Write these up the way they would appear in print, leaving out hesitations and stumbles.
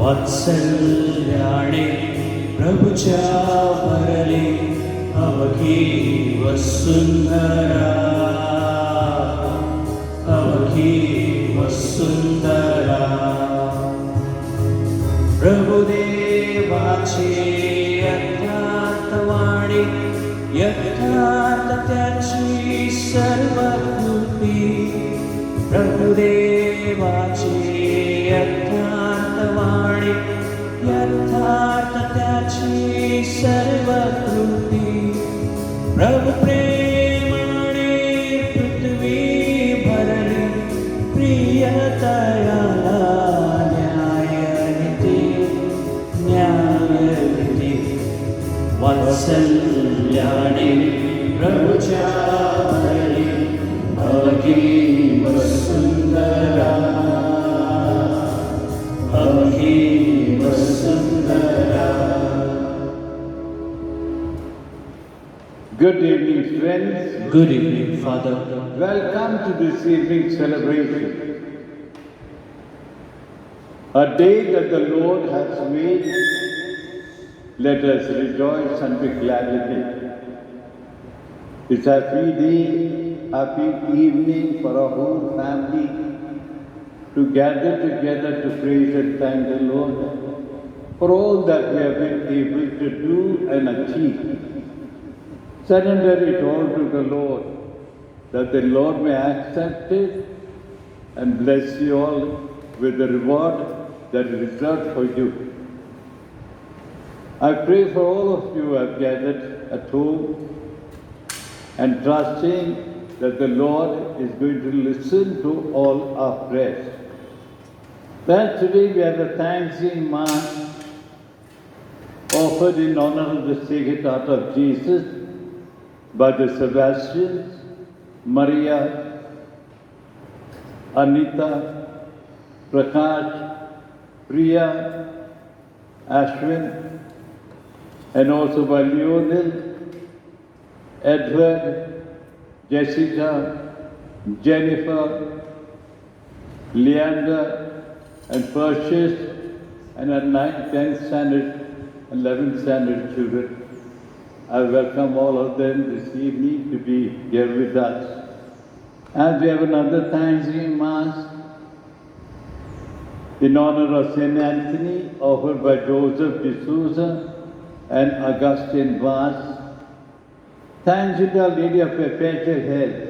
वात्सल्याने प्रभुच्या भरले अवघी वसुंधरा, अवघी वसुंधरा. प्रभुदेवाचे यथार्थवाणी, यथार्थ त्याची सर्व कृती. प्रभुदेवाचे यथार्थवाणी, यथार्थ त्याची सर्व कृती. प्रभु प्रेमाने पृथ्वी भरली, प्रियतयाला न्यायनीती, न्यायनीती. वात्सल्याने प्रभुच्या भरली अवघी Vasundhara, अवघी Vasundhara. Good evening, friends. Good evening, Father. Welcome to this evening celebration. A day that the Lord has made. Let us rejoice and be glad in it. It's a happy day, happy evening for our whole family to gather together to praise and thank the Lord for all that we have been able to do and achieve. Surrender it all to the Lord, that the Lord may accept it and bless you all with the reward that is reserved for you. I pray for all of you who have gathered at home and trusting that the Lord is going to listen to all our prayers. Well, today we have a Thanksgiving Mass offered in honor of the Sacred Heart of Jesus by the Sebastians, Maria, Anita, Prakash, Priya, Ashwin, and also by Leonel, Edward, Jessica, Jennifer, Leander, and Perseus, and our 9th, 10th standard, 11th standard children. I welcome all of them this evening to be here with us. As we have another Thanksgiving Mass in honor of St. Anthony, offered by Joseph D'Souza and Augustine Vaz. Thanks to Our Lady of Perpetual Health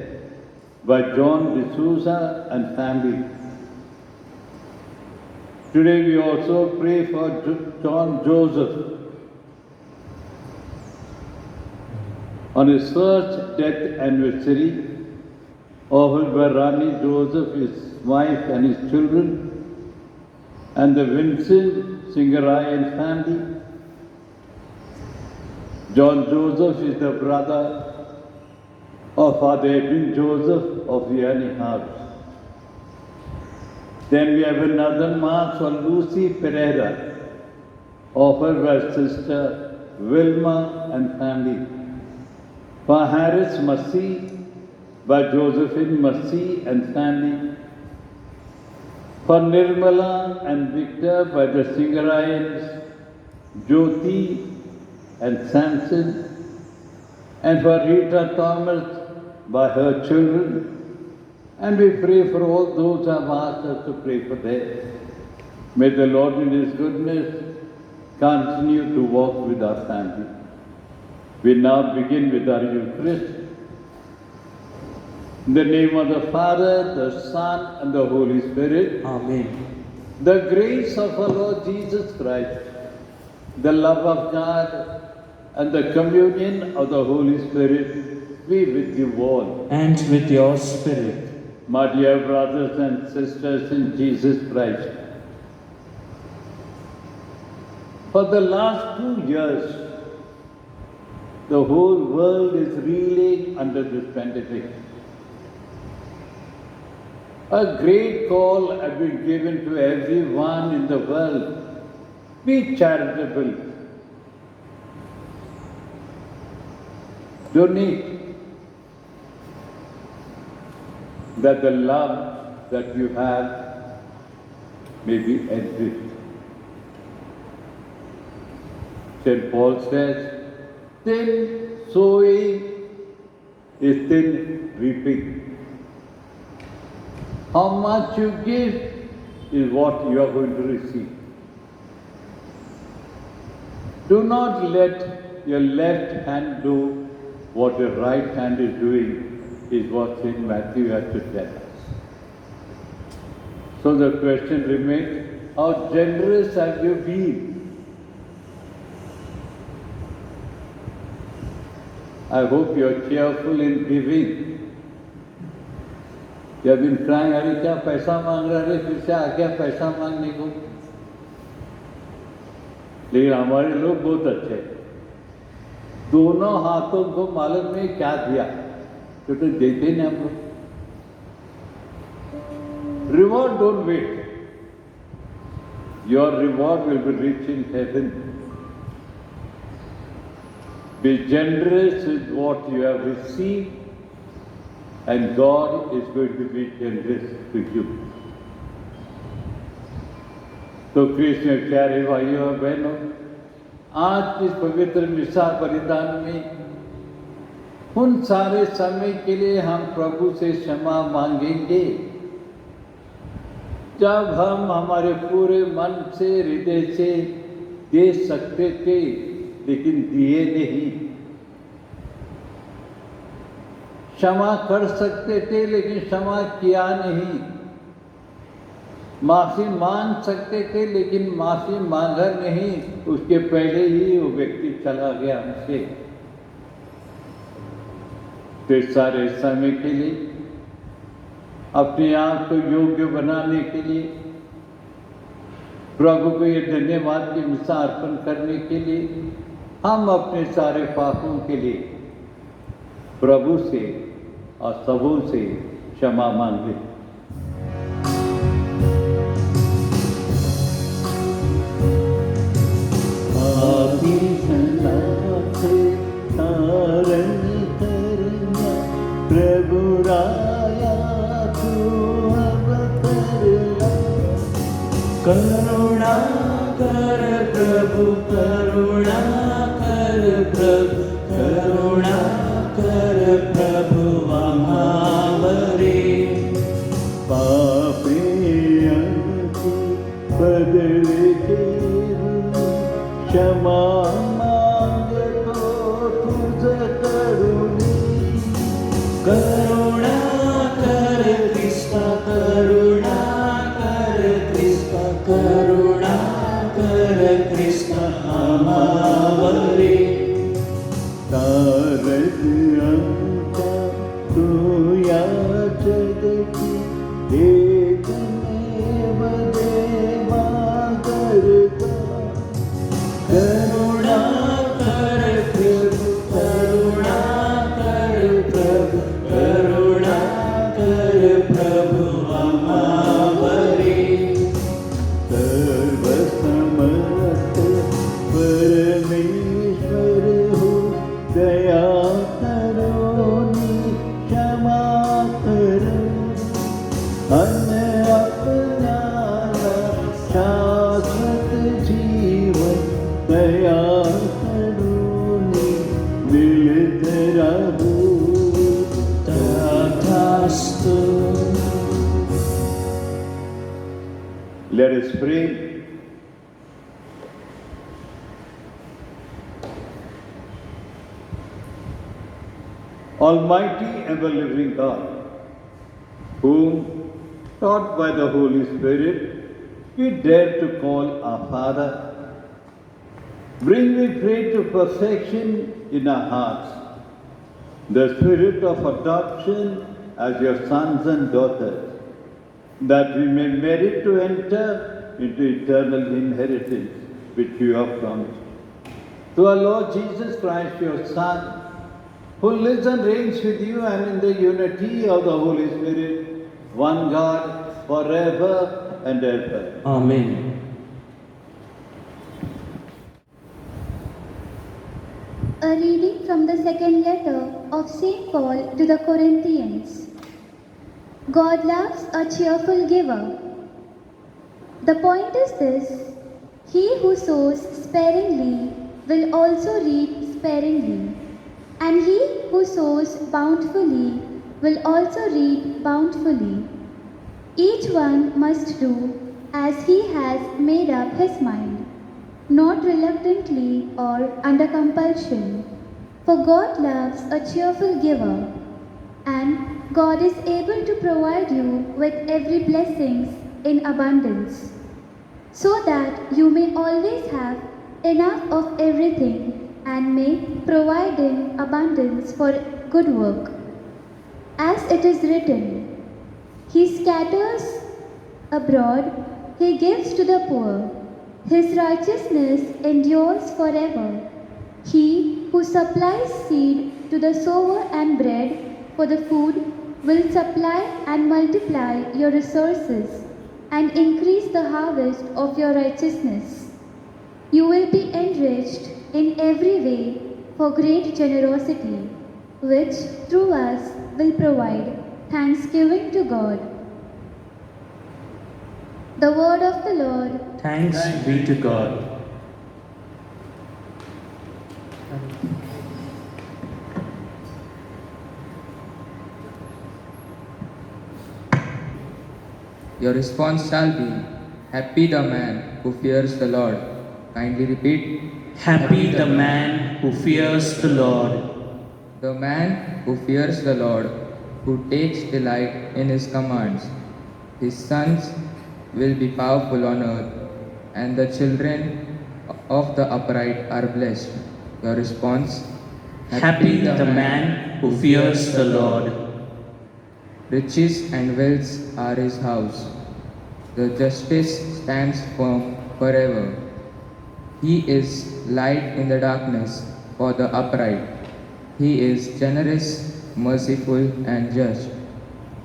by John D'Souza and family. Today we also pray for John Joseph on his first death anniversary, offered by Rani Joseph, his wife and his children, and the Vincent Singarayan family. John Joseph is the brother of Father Edwin Joseph of the Early House. Then we have another Mass for Lucy Pereira, offered by Sister Wilma and family. For Harris Massey by Josephine Massey and family. For Nirmala and Victor by the Singarayans, Jyoti and Samson. And for Rita Thomas by her children. And we pray for all those who have asked us to pray for them. May the Lord in His goodness continue to walk with our family. We now begin with our Eucharist. In the name of the Father, the Son, and the Holy Spirit. Amen. The grace of our Lord Jesus Christ, the love of God, and the communion of the Holy Spirit be with you all. And with your spirit. My dear brothers and sisters in Jesus Christ, for the last 2 years, the whole world is reeling under this pandemic. A great call has been given to everyone in the world. Be charitable. Donate. That the love that you have may be enriched. St. Paul says, thin sowing is thin reaping. How much you give is what you are going to receive. Do not let your left hand do what your right hand is doing, is what St. Matthew has to tell us. So the question remains, how generous have you been? I hope you are cheerful in giving. You have been crying, अरे क्या पैसा मांग रहा है, फिर से आ गया पैसा मांगने को. लेकिन हमारे लोग बहुत अच्छे हैं. दोनों हाथों को मालूम नहीं क्या दिया, तो देते नहीं हम लोग. Reward don't wait. Your reward will be rich in heaven. Be generous with what you have received, and God is going to be generous to you. तो कृष्ण प्यारे भाइयों और बहनों, आज इस पवित्र मिसा बलिदान में उन सारे समय के लिए हम प्रभु से क्षमा मांगेंगे जब हम हमारे पूरे मन से, हृदय से दे सकते थे लेकिन दिए नहीं. क्षमा कर सकते थे लेकिन क्षमा किया नहीं. माफी मांग सकते थे लेकिन माफी मांगा नहीं. उसके पहले ही वो व्यक्ति चला गया हमसे. तो सारे समय के लिए, अपने आप को योग्य बनाने के लिए, प्रभु को ये धन्यवाद की मिसा अर्पण करने के लिए, हम अपने सारे पापों के लिए प्रभु से और सबों से क्षमा मांगे. तारण करना प्रभु राया करुणा कर प्रभु करुणा कर प्रभु करुणा कर प्रभु आमावरे पापी अंकी बदले क्षमा मांगतो तुझ करुणी करुणा कर कृष्ण करुणा कर कृष्ण करुणा कर कृष्ण आमावरे तारक अंका तू या जगती एकमेव देवा करता करुणा कर प्रभु करुणा कर प्रभु करुणा कर प्रभु आमावरे सर्वसमर्थ परमेश्वर हो दया करो नी क्षमा करो अन्य अपनाना शाश्वत जीवन दया करो नी मिलित रहो तथास्तु Let us pray. Almighty ever-living God, whom, taught by the Holy Spirit, we dare to call our Father, bring, we pray, to perfection in our hearts the spirit of adoption as your sons and daughters, that we may merit to enter into eternal inheritance which you have promised. Through our Lord Jesus Christ, your Son, who lives and reigns with you and in the unity of the Holy Spirit, one God, forever and ever. Amen. A reading from the second letter of St. Paul to the Corinthians. God loves a cheerful giver. The point is this: he who sows sparingly will also reap sparingly, and he who sows bountifully will also reap bountifully. Each one must do as he has made up his mind, not reluctantly or under compulsion, for God loves a cheerful giver, and God is able to provide you with every blessing in abundance, so that you may always have enough of everything and may provide in abundance for good work. As it is written, He scatters abroad, He gives to the poor. His righteousness endures forever. He who supplies seed to the sower and bread for the food will supply and multiply your resources and increase the harvest of your righteousness. You will be enriched in every way for great generosity, which through us will provide thanksgiving to God. The word of the Lord. Thanks be to God. Your response shall be, Happy the man who fears the Lord. Kindly repeat. Happy the man who fears the Lord. The man who fears the Lord, who takes delight in his commands. His sons will be powerful on earth, and the children of the upright are blessed. Your response. Happy the man who fears the Lord. Riches and wealth are his house. The justice stands firm forever. He is light in the darkness for the upright. He is generous, merciful, and just.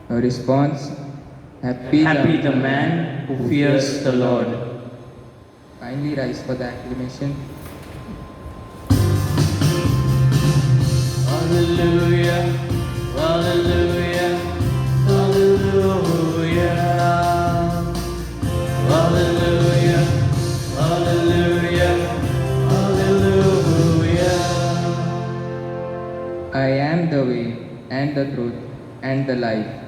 A response. Happy the man who fears the Lord. Kindly rise for the acclamation. Hallelujah, hallelujah, hallelujah, hallelujah. the truth and the life.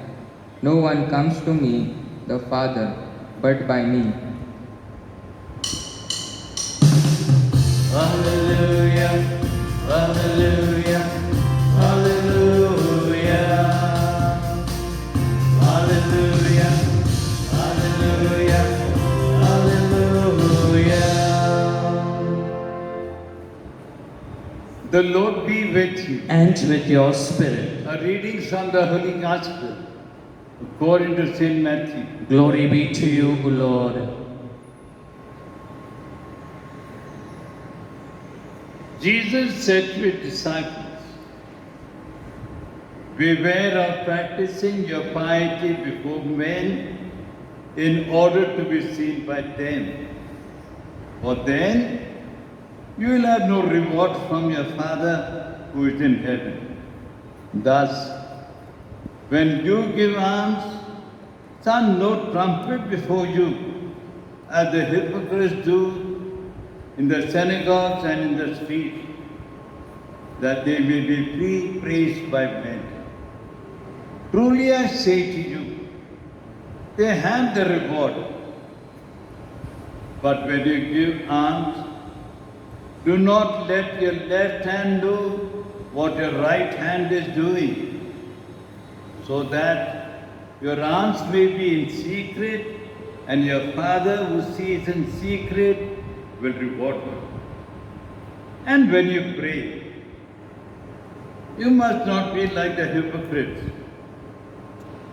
No one comes to me, the Father, but by me. Hallelujah, hallelujah, hallelujah. Hallelujah, hallelujah, hallelujah. The Lord be with you. And with your spirit. A reading from the Holy Gospel according to St. Matthew. Glory be to you, O Lord. Jesus said to his disciples, beware of practicing your piety before men in order to be seen by them. For then you will have no reward from your Father who is in heaven. Thus, when you give alms, sound no trumpet before you, as the hypocrites do in the synagogues and in the streets, that they may be praised by men. Truly I say to you, they have the reward. But when you give alms, do not let your left hand do what your right hand is doing, so that your alms may be in secret, and your Father who sees in secret will reward you. And when you pray, you must not be like the hypocrites,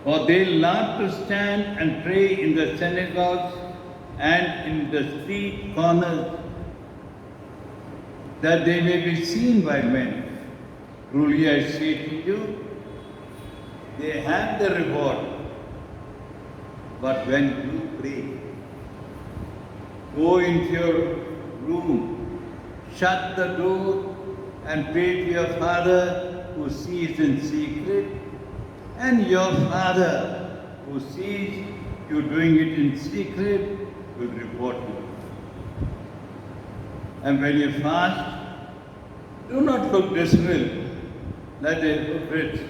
for they love to stand and pray in the synagogues and in the street corners, that they may be seen by men. Truly I say to you, they have the reward. But when you pray, go into your room, shut the door, and pray to your Father who sees in secret, and your Father who sees you doing it in secret will reward you. And when you fast, do not look dismal like the hypocrites,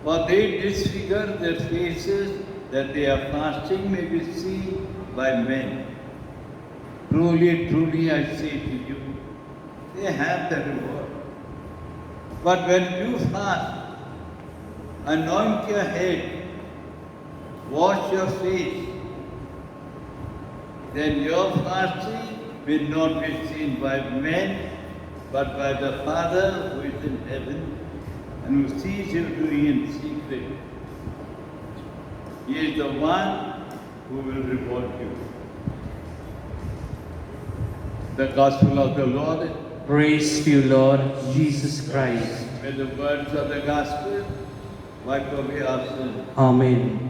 for they disfigure their faces that they are fasting may be seen by men. Truly, truly I say to you, they have the reward. But when you fast, anoint your head, wash your face, then your fasting will not be seen by men, but by the Father who is in heaven and who sees you doing in secret. He is the one who will reward you. The Gospel of the Lord. Praise to you, Lord Jesus Christ. May the words of the Gospel wipe away our sins. Amen.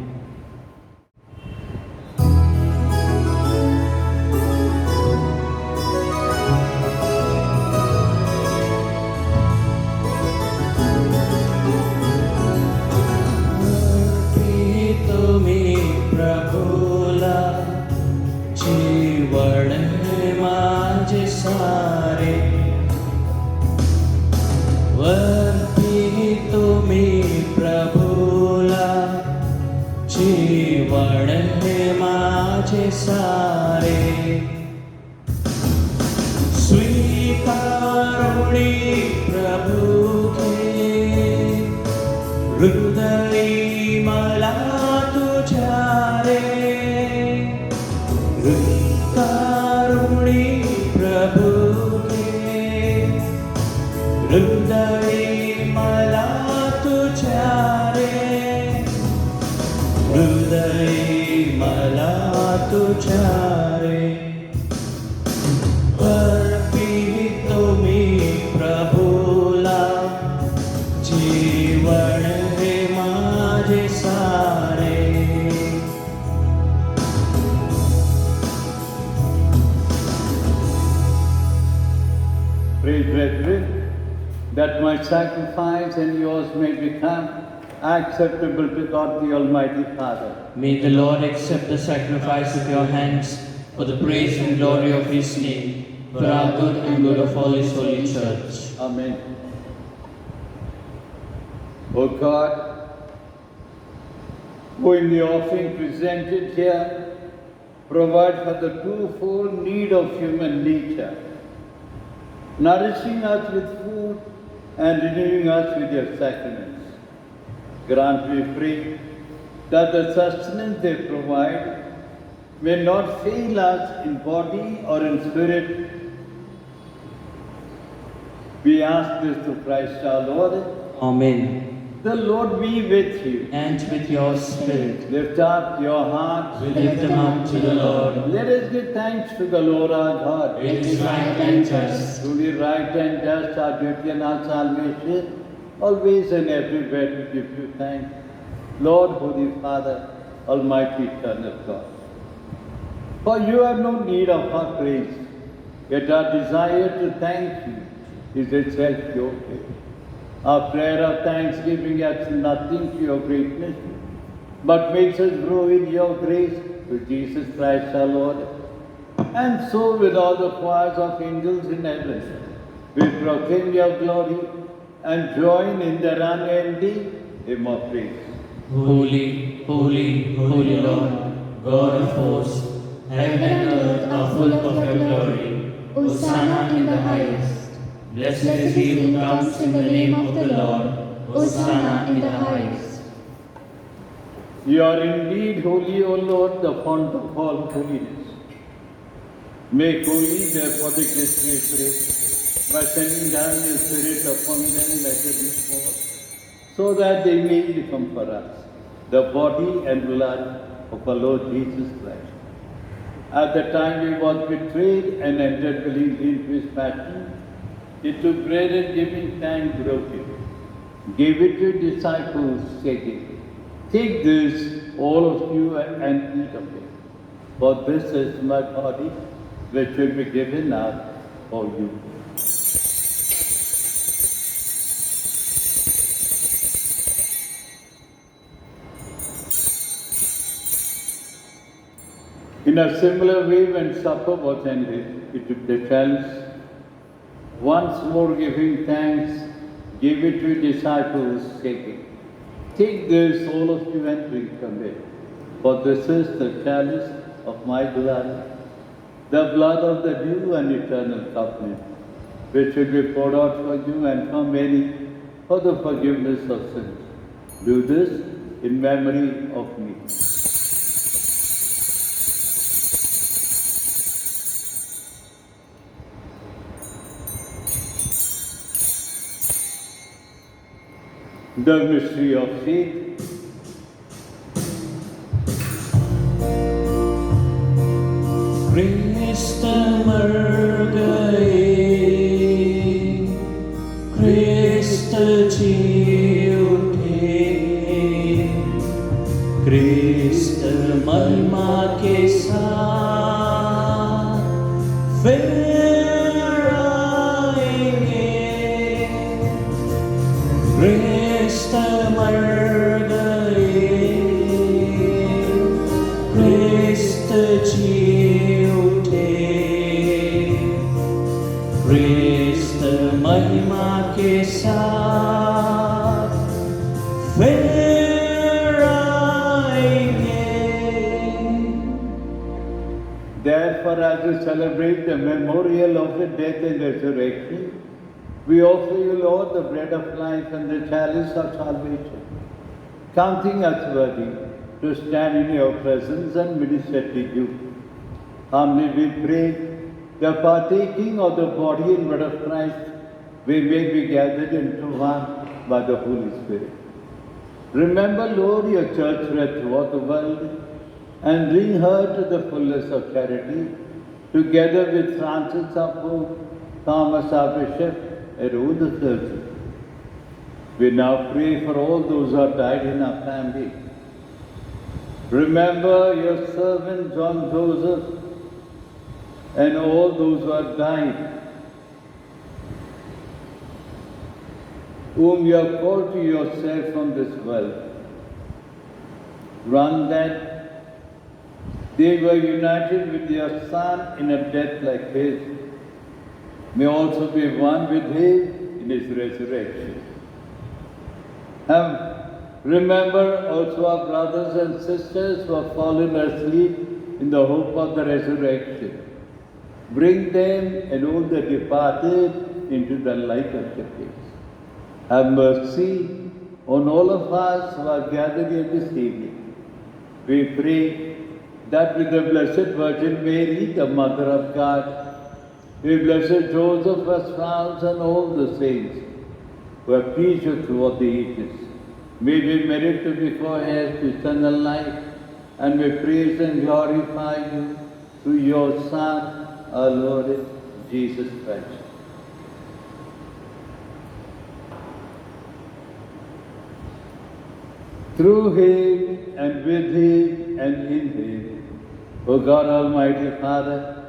Pray, brethren, that my sacrifice and yours may become acceptable to God the Almighty Father. May the Lord accept the sacrifice of your hands for the praise and glory of his name, for our good and good of all his holy church. Amen. O God, who in the offering presented here provide for the twofold need of human nature, nourishing us with food and renewing us with your sacraments. Grant, we pray, that the sustenance they provide may not fail us in body or in spirit. We ask this through Christ our Lord. Amen. The Lord be with you. And with your spirit, Lift up your hearts. we lift them up to the Lord. Let us give thanks to the Lord our God. It is right and just. Truly right and just our duty and our salvation, always and everywhere to give you thanks. Lord, Holy Father, Almighty, Eternal God. For you have no need of our praise, yet our desire to thank you is itself your praise. Our prayer of thanksgiving adds nothing to your greatness, but makes us grow in your grace through Jesus Christ our Lord. And so with all the choirs of angels in heaven, we proclaim your glory and join in the unending hymn of praise. Holy, holy, holy Lord, God of hosts, heaven and earth are full of your glory. Hosanna in the highest. Blessed is he who comes in the name of the Lord. Hosanna in the highest. You are indeed holy, O Lord, the fount of all holiness. Make holy, therefore, the Christ, we pray, by sending down your Spirit upon them like a before, so that they may become for us the body and blood of our Lord Jesus Christ. At the time he was betrayed and entered willingly into his passion, he took bread and giving thanks, broke it, gave it to his disciples, saying, "Take this, all of you, and eat of it, for this is my body, which will be given up for you." In a similar way, when supper was ended, he took the chalice, once more giving thanks, gave it to his disciples, saying, "Take this, all of you, and drink from it, for this is the chalice of my blood, the blood of the new and eternal covenant, which will be poured out for you and for many for the forgiveness of sins. Do this in memory of me." The mystery of faith. Christ murgae, Christ जीउठे, Christ महिमा के साथ फिर आएंगे। Christ मर गए, Christ जी उठे, Christ महिमा के साथ फिर आएंगे। Therefore, as we celebrate the memorial of the death and resurrection, we offer you, Lord, the bread of life and the chalice of salvation, counting us worthy to stand in your presence and minister to you. Humbly we pray, the partaking of the body and blood of Christ, we may be gathered into one by the Holy Spirit. Remember, Lord, your church spread throughout the world, and bring her to the fullness of charity, together with Francis our Pope, Thomas our Bishop, and all the clergy. We now pray for all those who have died in our family. Remember your servant John Joseph and all those who have died, whom you have called to yourself from this world. Grant that they were united with your Son in a death like his, may also be one with him in his resurrection. Remember also our brothers and sisters who have fallen asleep in the hope of the resurrection. Bring them and all the departed into the light of the face. Have mercy on all of us who are gathered here this evening. We pray that with the Blessed Virgin Mary, the Mother of God, with Blessed Joseph our spouse and all the saints who have pleased you throughout the ages, may we merit to be co-heirs to eternal life, and we praise and glorify you through your Son, our Lord Jesus Christ. Through him and with him and in him, O God Almighty Father,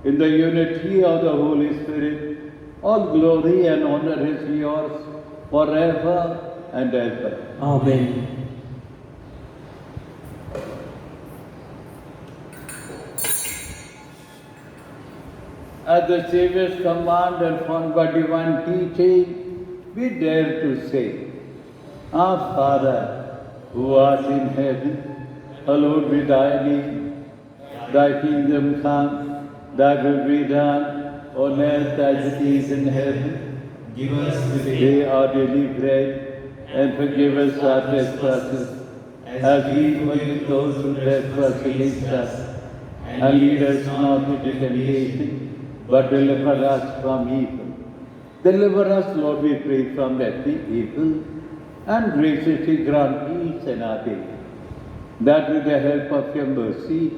in the unity of the Holy Spirit, all glory and honor is yours forever and ever. Amen. At the Saviour's command and formed by divine teaching, we dare to say, Our Father, who art in heaven, hallowed be thy name. Thy kingdom come, thy will be done, on earth as it is in heaven. Give us this Today our daily bread, and forgive us our trespasses, as we forgive those who trespass against us. And lead us not into temptation, but deliver us from evil. Deliver us, Lord, we pray, from every evil, and graciously grant peace in our day, that with the help of your mercy,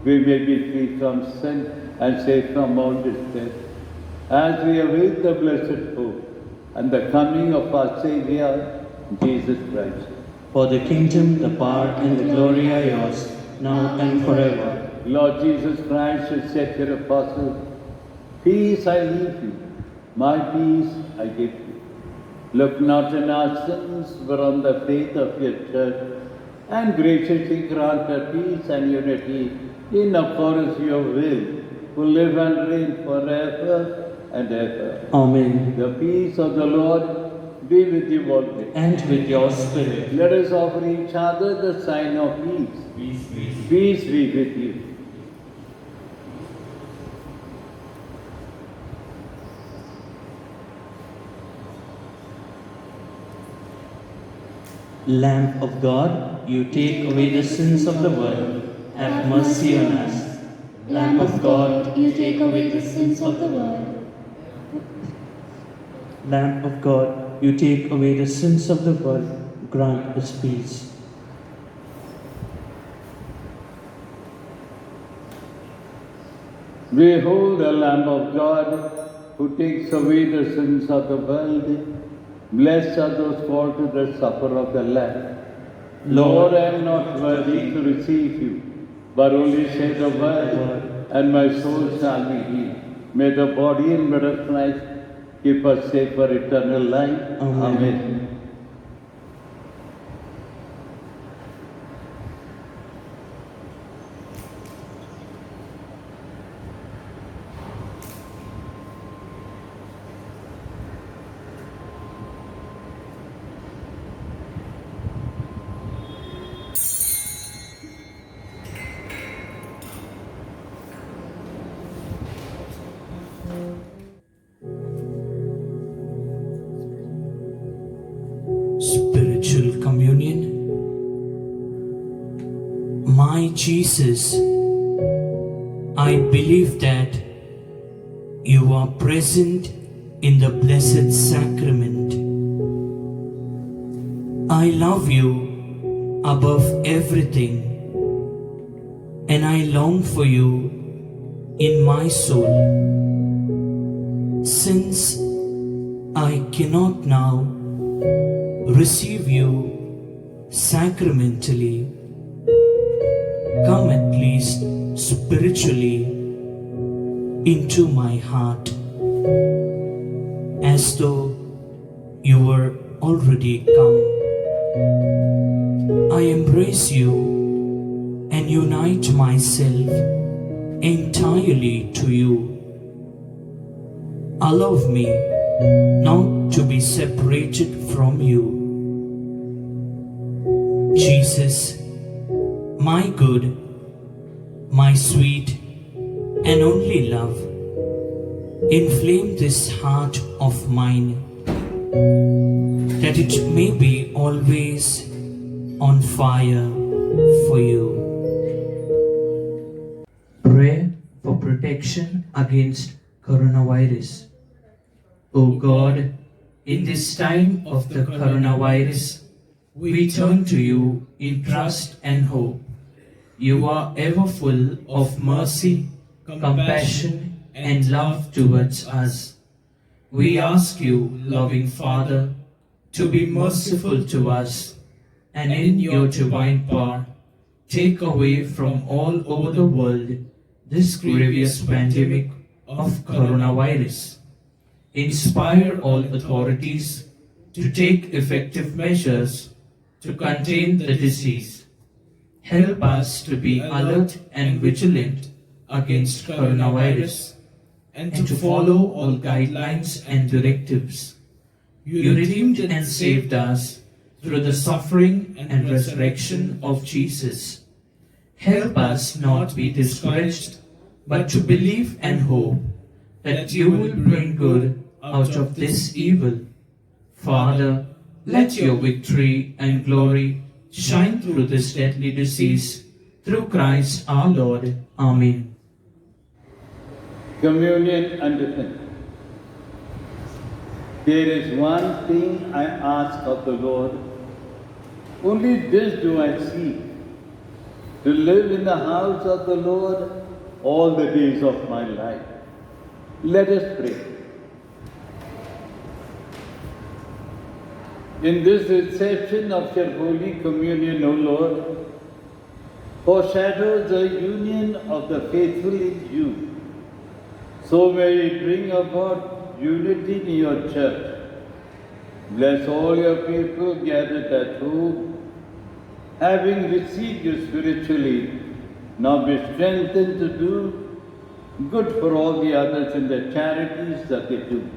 we may be free from sin and safe from all distress, as we await the blessed hope and the coming of our Saviour, Jesus Christ. For the kingdom, the power, and the glory are yours, now and forever. Lord Jesus Christ, who said to your apostles, Peace I leave you, my peace I give you. Look not on our sins, but on the faith of your church, and graciously grant her peace and unity in accordance with your will, who live and reign forever and ever. Amen. The peace of the Lord be with you always. And with your spirit. Let us offer each other the sign of peace. Peace, peace. Peace be with you. Lamb of God, you take away the sins of the world. Have mercy on us. Lamb of God, you take away the sins of the world. Lamb of God, you take away the sins of the world. Grant us peace. Behold the Lamb of God, who takes away the sins of the world. Blessed are those called to the supper of the Lamb. Lord, I am not worthy to receive you, but only say the word, and my soul shall be healed. May the body and blood of Christ keep us safe for eternal life. Amen. Amen. Spiritual communion. My Jesus, I believe that you are present in the Blessed Sacrament. I love you above everything, and I long for you in my soul. Since I cannot now receive you sacramentally, come at least spiritually into my heart, as though you were already come. I embrace you and unite myself entirely to you. Allow me not to be separated from you, Jesus, my good, my sweet and only love, inflame this heart of mine, that it may be always on fire for you. Prayer for protection against coronavirus. O God, in this time of the coronavirus, we turn to you in trust and hope. You are ever full of mercy, compassion, and love towards us. We ask you, loving Father, to be merciful to us, and in your divine power, take away from all over the world this grievous pandemic of coronavirus. Inspire all authorities to take effective measures to contain the disease. Help us to be alert and vigilant against coronavirus and to follow all guidelines and directives. You redeemed and saved us through the suffering and resurrection of Jesus. Help us not be discouraged, but to believe and hope that you will bring good out of this evil. Father, let your victory and glory shine through this deadly disease, through Christ our Lord. Amen. Communion and defense. There is one thing I ask of the Lord, only this do I seek, to live in the house of the Lord all the days of my life. Let us pray. In this reception of your Holy Communion, O Lord, foreshadow the union of the faithful in you. So may it bring about unity in your church. Bless all your people gathered at home, having received you spiritually, now be strengthened to do good for all the others in the charities that they do.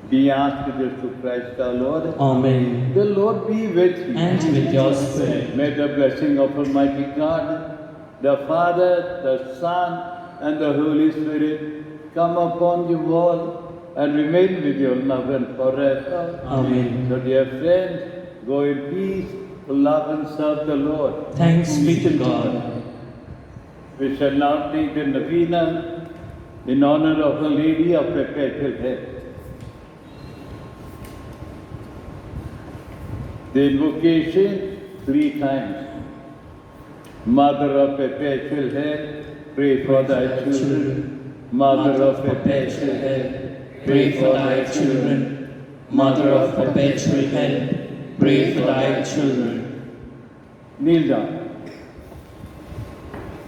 We ask this through Christ our Lord. Amen. The Lord be with you. And with your spirit. May the blessing of Almighty God, the Father, the Son, and the Holy Spirit come upon you all and remain with you now and forever. Amen. So dear friends, go in peace to love and serve the Lord. Thanks be to God. We shall now take the novena in honor of the Lady of Perpetual Help. The invocation 3 times. Mother of Perpetual Help, pray for thy children. Mother of Perpetual Help, pray for thy children. Mother of perpetual help, pray for thy children. Kneel down.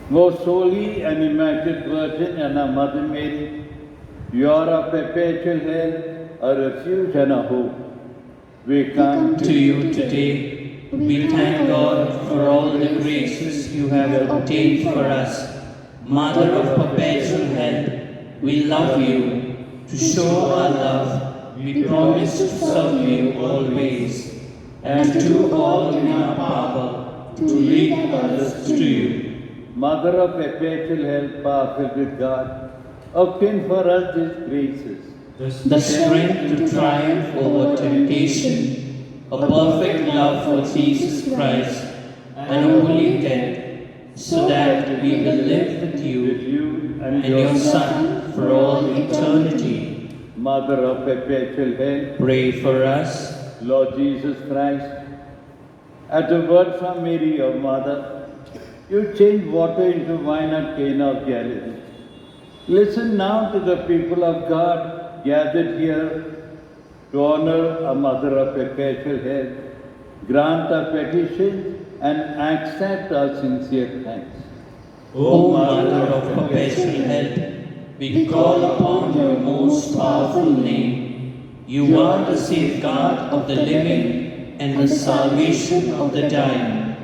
Most holy and immaculate Virgin and our Mother Mary, you are our perpetual help, a refuge and a hope. We come To you today, we thank God for all the graces you have obtained for us. Mother of perpetual help, we love you. To show our love, we promise to serve you always, and to do all in our power to lead others to you. Mother of perpetual help, powerful with God, obtain for us these graces. The strength to triumph over temptation, a perfect love for Jesus Christ, and a holy death, so that we will live with With you you and your Son for all eternity. Mother of perpetual help, Pray for us. Lord Jesus Christ, at a word from Mary, your mother, you changed water into wine at Cana of Galilee. Listen now to the people of God gathered here to honor a Mother of perpetual help. Grant our petitions and accept our sincere thanks. O Mother of perpetual help, we call upon your most powerful name. You are the safeguard of the living and the salvation of the dying.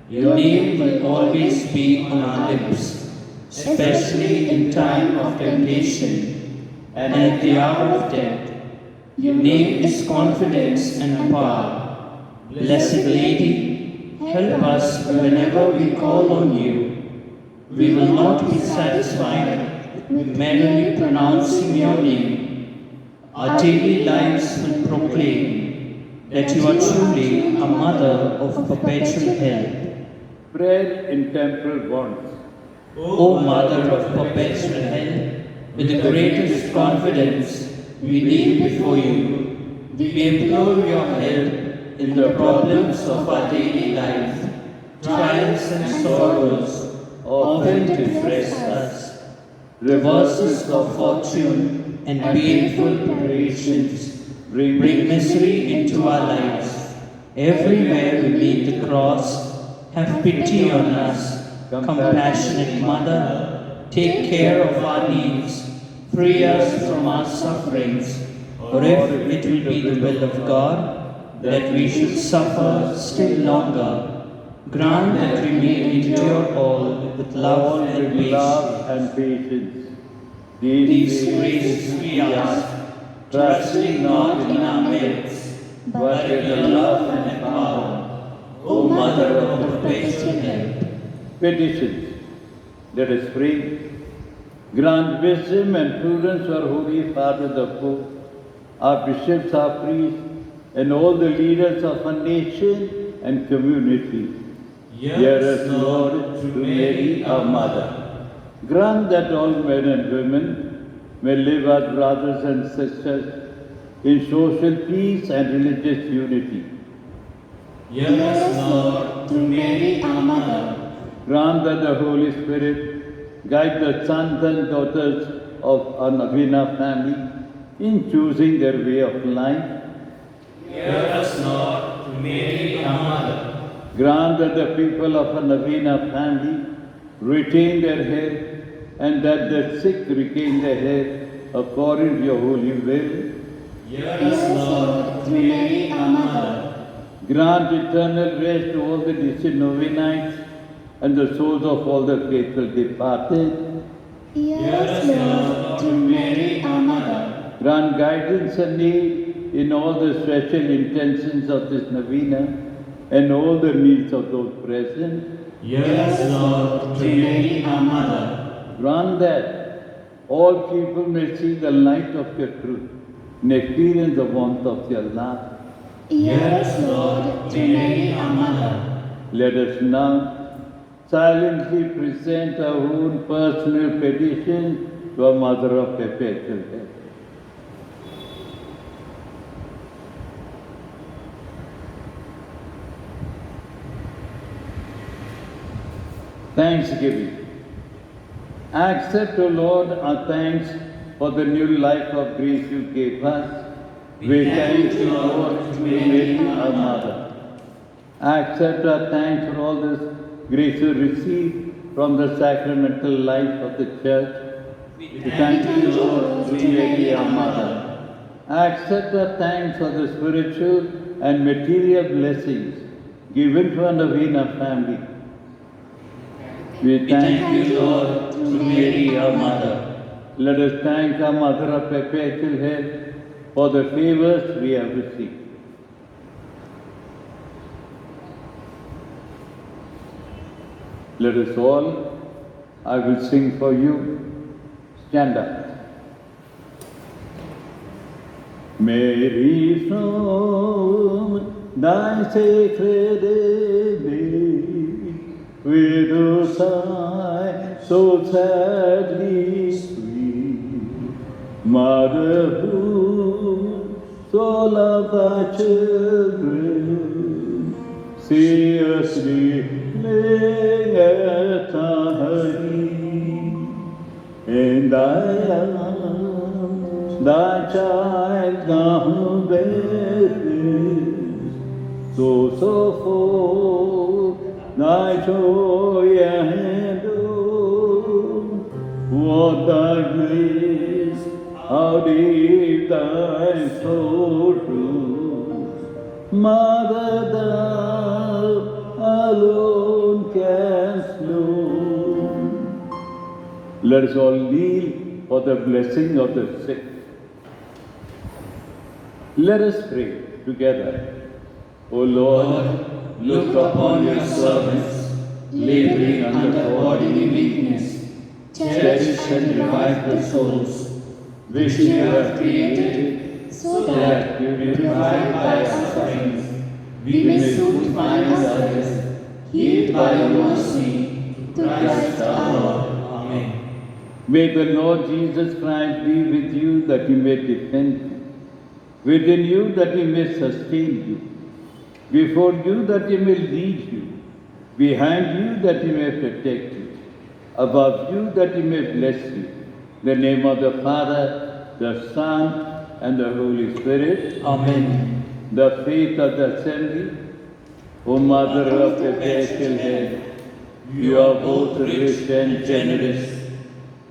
Your name will always be on our lips, especially in time of temptation and at the hour of death. Your name is confidence and power. Blessed Lady, Help us whenever we call on you. We will not be satisfied with merely pronouncing your name. Our daily lives will proclaim that you are truly a mother of perpetual help. Prayer in temporal bonds. O Mother of perpetual help, with the greatest confidence we kneel before you. We implore your help in the problems of our daily life. Trials and sorrows often distress us. Reverses of fortune and painful preparations bring misery into our lives. Everywhere we meet the cross, have pity on us. Compassionate Mother, take care of our needs, free us from our sufferings, or if it will be the will of God that we should suffer still longer, grant that we may endure all with love and patience. These graces we ask, trusting not in our merits, but in your love and power. O Mother of perpetual help. Petitions. Let us pray. Grant wisdom and prudence to our Holy Father the Pope, our bishops, our priests, and all the leaders of our nation and community. Hear us, Lord, through Mary, our Mother. Grant that all men and women may live as brothers and sisters in social peace and religious unity. Hear us, Lord, through Mary, our Mother. Grant that the Holy Spirit guide the sons and daughters of our Novena family in choosing their way of life. Hear us, Lord, through Mary, our Mother. Grant that the people of our Novena family retain their health and that the sick regain their health according to your holy will. Hear us, Lord, through Mary, our Mother. Grant eternal rest to all the deceased Novenites and the souls of all the faithful departed. Hear us, Lord, through Mary, our Mother. Grant guidance and aid in all the special intentions of this novena and all the needs of those present. Hear us, Lord, through Mary, our Mother. Grant that all people may see the light of your truth and experience the warmth of your love. Hear us, Lord, through Mary, our Mother. Let us now silently present our own personal petition to our Mother of Perpetual Help. Thanksgiving. Accept, O Lord, our thanks for the new life of grace you gave us. We thank you, Lord, to Mary, our Mother. Accept our thanks for all this grace you received from the sacramental life of the Church. We thank you, Lord, to Mary, our Mother. Accept our thanks for the spiritual and material blessings given to our Novena family. We thank you, Lord, to Mary, our Mother. Let us thank our Mother of Perpetual Help for the favors we have received. Let us all, I will sing for you. Stand up. Mary, from thy sacred image, widow sigh so sadly sweet, Mother who so love thy children, seriously laying at thy knee, and thy arms, thy child thou bearest, so full thy joy and hope, what thy grace, how deep thy soul roots, Mother, thou alone canst know. Let us all kneel for the blessing of the sick. Let us pray together. O Lord, look upon your servants, laboring under bodily weakness. Cherish and revive the souls which you have created, so that, purified by sufferings, we may soon find ourselves healed by your mercy, through Christ our Lord. Amen. May the Lord Jesus Christ be with you, that he may defend you, within you, that he may sustain you, before you, that he may lead you, behind you, that he may protect you, above you, that he may bless you. In the name of the Father, the Son, and the Holy Spirit. Amen. The faith of the assembly, O Mother of perpetual head, you are both rich and generous.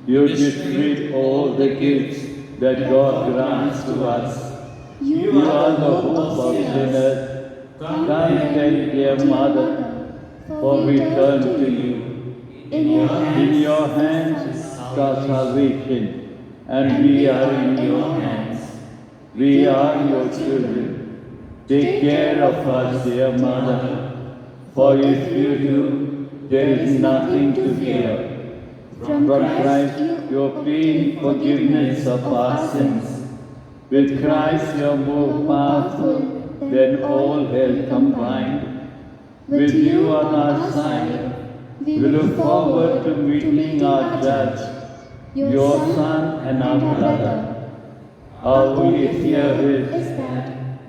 You distribute all the gifts that God grants to us. You are the hope of sinners. Come then, dear Mother, for we turn to you. In your hands is our salvation, and we are in your hands. We are your children. Take care of us, dear Mother, for if you do, there is nothing to fear. From Christ you obtain forgiveness of our sins. With Christ you are more powerful than all hell combined. With you on our side, we look forward to meeting our Judge, your Son and our brother. Our only fear is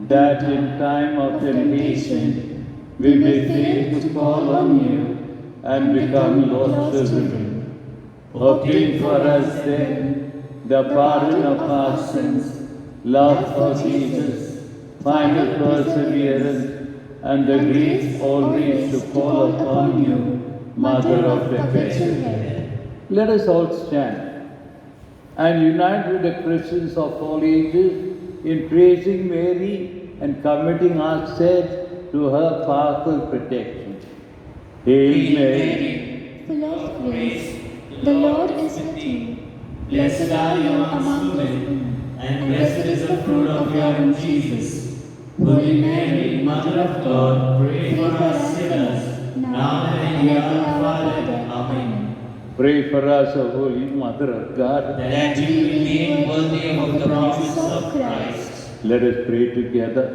that in time of temptation we may fail to call on you and become lost children. Obtain for us then the pardon of our sins, love for Jesus, final perseverance, and the grace always to call upon you, Mother of perpetual head. Let us all stand and unite with the Christians of all ages in praising Mary and committing ourselves to her powerful protection. Hail Mary, full of grace, the Lord is with you. Blessed are you among women, and blessed is the fruit of your womb, Jesus. Holy Mary, Mother of God, pray for us sinners, now and at the hour of our death. Amen. pray for us, O Holy Mother of God. That we will be worthy of the promise of Christ. Let us pray together.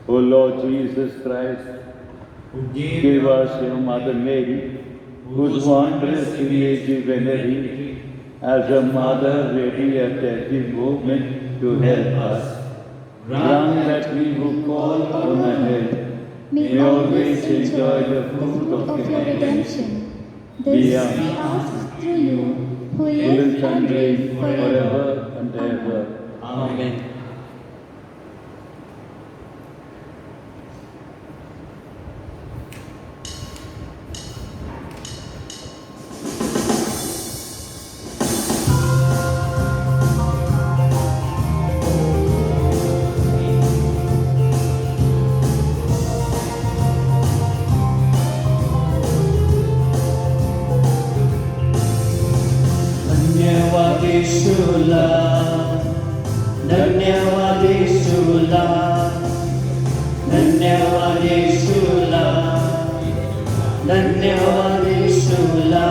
O Lord Jesus Christ, Who give us your Mother Mary, whose wondrous image you venerate, as a mother ready at every moment to help us. Grant that we who call on her help may always enjoy the fruit of your redemption. This we are ask through you, who who live lives and and reign reign forever. forever and ever. Amen. धन्यवादेशुला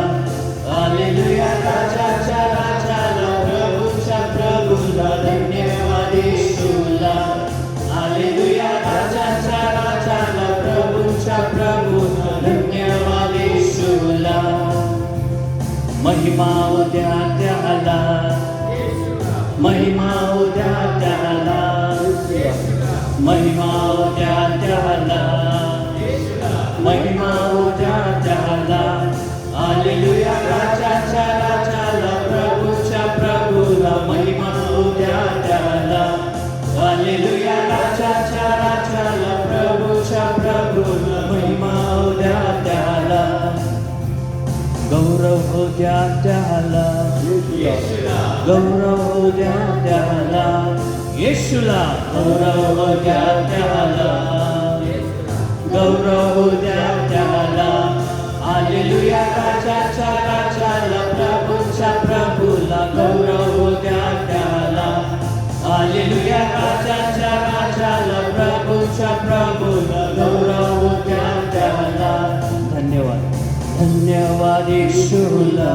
hallelujah राजाचा राजाला प्रभूचा प्रभूला धन्यवादेशुला hallelujah राजाचा राजाला प्रभूचा प्रभूला धन्यवादेशुला महिमा उद्या त्याला महिमा उद्या त्याला महिमा उद्या त्याला महिमा उद्या त्याला हालेलुया राजाच्या राजाला प्रभूच्या प्रभूला महिमा उद्या त्याला हालेलुया राजाच्या राजाला प्रभूच्या प्रभूला महिमा उद्या त्याला गौरव उद्या त्याला गौरव उद्या त्याला येशूला गौरव उद्या त्याला गौरव उद्या त्याला हालेलुया राजाच्या राजाला प्रभूच्या प्रभूला गौरव उद्या त्याला हालेलुया राजाच्या राजाला प्रभूच्या प्रभूला गौरव येशूला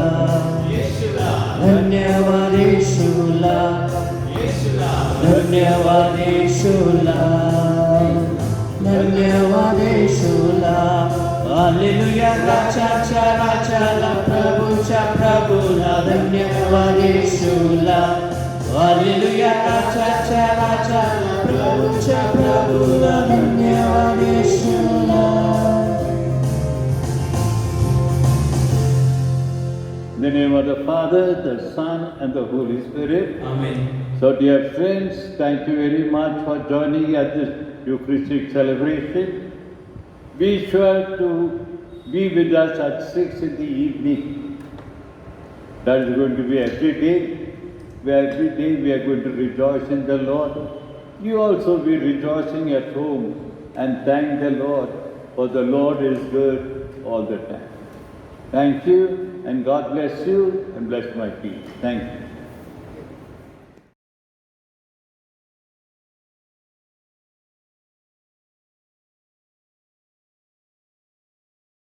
धन्यवाद येशूला धन्यवाद येशूला धन्यवाद येशूला हालेलुया राजाच्या राजाला प्रभूच्या प्रभूला धन्यवाद येशूला हालेलुया राजाच्या राजाला प्रभूच्या प्रभूला धन्यवाद येशूला. In the name of the Father, the Son, and the Holy Spirit. Amen. So, dear friends, thank you very much for joining at this Eucharistic celebration. Be sure to be with us at 6 in the evening. That is going to be every day. Where every day we are going to rejoice in the Lord. You also be rejoicing at home and thank the Lord, for the Lord is good all the time. Thank you, and God bless you and bless my peace. Thank you.